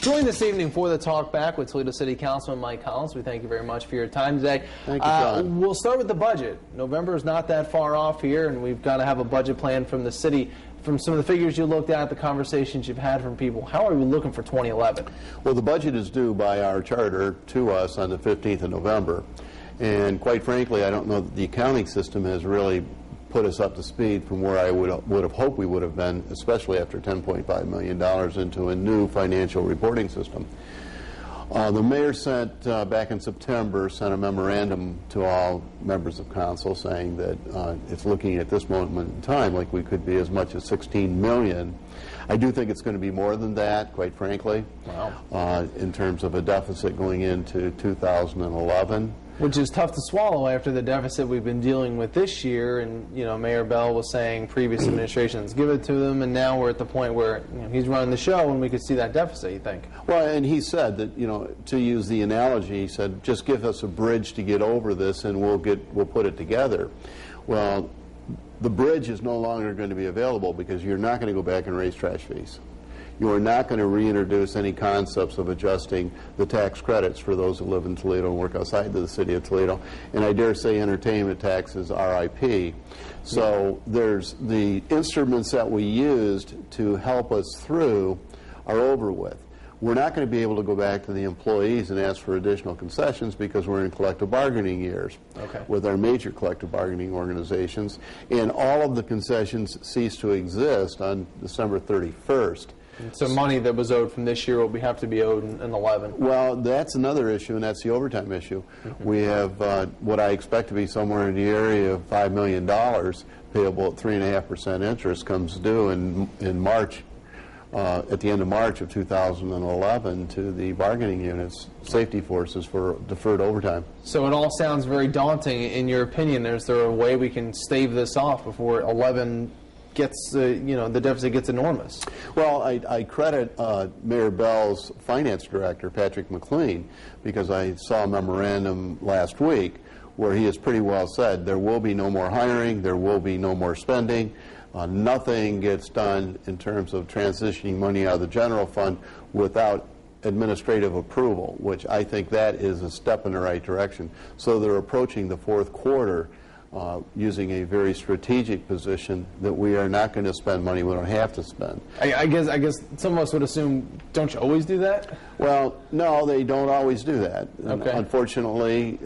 Joined this evening for the Talk Back with Toledo City Councilman Mike Collins. We thank you very much for your time today. Thank you, John. We'll start with the budget. November is not that far off here, and we've got to have a budget plan from the city. From some of the figures you looked at, the conversations you've had from people, how are we looking for 2011? Well, the budget is due by our charter to us on the 15th of November. And quite frankly, I don't know that the accounting system has really put us up to speed from where I would have hoped we would have been, especially after $10.5 million into a new financial reporting system. The mayor sent, back in September, sent a memorandum to all members of council saying that it's looking at this moment in time like we could be as much as $16 million. I do think it's going to be more than that, quite frankly. Wow. In terms of a deficit going into 2011. Which is tough to swallow after the deficit we've been dealing with this year. And, you know, Mayor Bell was saying previous administrations give it to them, and now we're at the point where, you know, he's running the show and we could see that deficit, you think? Well, and he said that, you know, to use the analogy, he said, just give us a bridge to get over this and we'll put it together. Well, the bridge is no longer going to be available because you're not going to go back and raise trash fees. You are not going to reintroduce any concepts of adjusting the tax credits for those who live in Toledo and work outside of the city of Toledo. And I dare say entertainment taxes, RIP. So there's the instruments that we used to help us through are over with. We're not going to be able to go back to the employees and ask for additional concessions because we're in collective bargaining years with our major collective bargaining organizations. And all of the concessions cease to exist on December 31st. So money that was owed from this year will have to be owed in 11. Well, that's another issue, and that's the overtime issue. We have what I expect to be somewhere in the area of $5 million payable at 3.5% interest comes due in March, at the end of March of 2011 to the bargaining units, safety forces for deferred overtime. So it all sounds very daunting. In your opinion, is there a way we can stave this off before 11 gets, you know, the deficit gets enormous? Well, I credit Mayor Bell's finance director, Patrick McLean, because I saw a memorandum last week where he has pretty well said there will be no more hiring, there will be no more spending, nothing gets done in terms of transitioning money out of the general fund without administrative approval, which I think that is a step in the right direction. So they're approaching the fourth quarter using a very strategic position that we are not going to spend money we don't have to spend. I guess some of us would assume, don't you always do that? Well, no, they don't always do that. Okay. Unfortunately,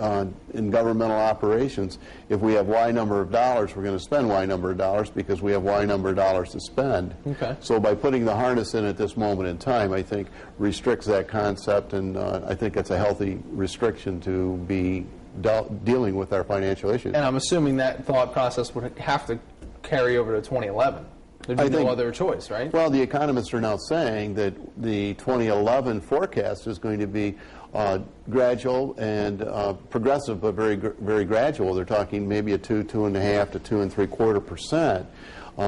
in governmental operations, if we have Y number of dollars, we're going to spend Y number of dollars because we have Y number of dollars to spend. Okay. So by putting the harness in at this moment in time, I think restricts that concept, and I think it's a healthy restriction to be dealing with our financial issues. And I'm assuming that thought process would have to carry over to 2011. There'd be no other choice, right? Well, the economists are now saying that the 2011 forecast is going to be gradual and progressive, but very gradual. They're talking maybe a 2.5% to 2.75%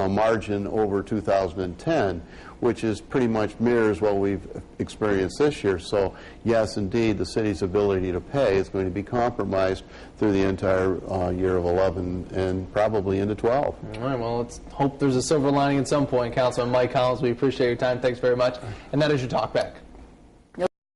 margin over 2010, which is pretty much mirrors what we've experienced this year. So yes, indeed, the city's ability to pay is going to be compromised through the entire year of 11 and probably into 12. All right, well, let's hope there's a silver lining at some point. Councilman Mike Collins, we appreciate your time. Thanks very much. And that is your Talk Back.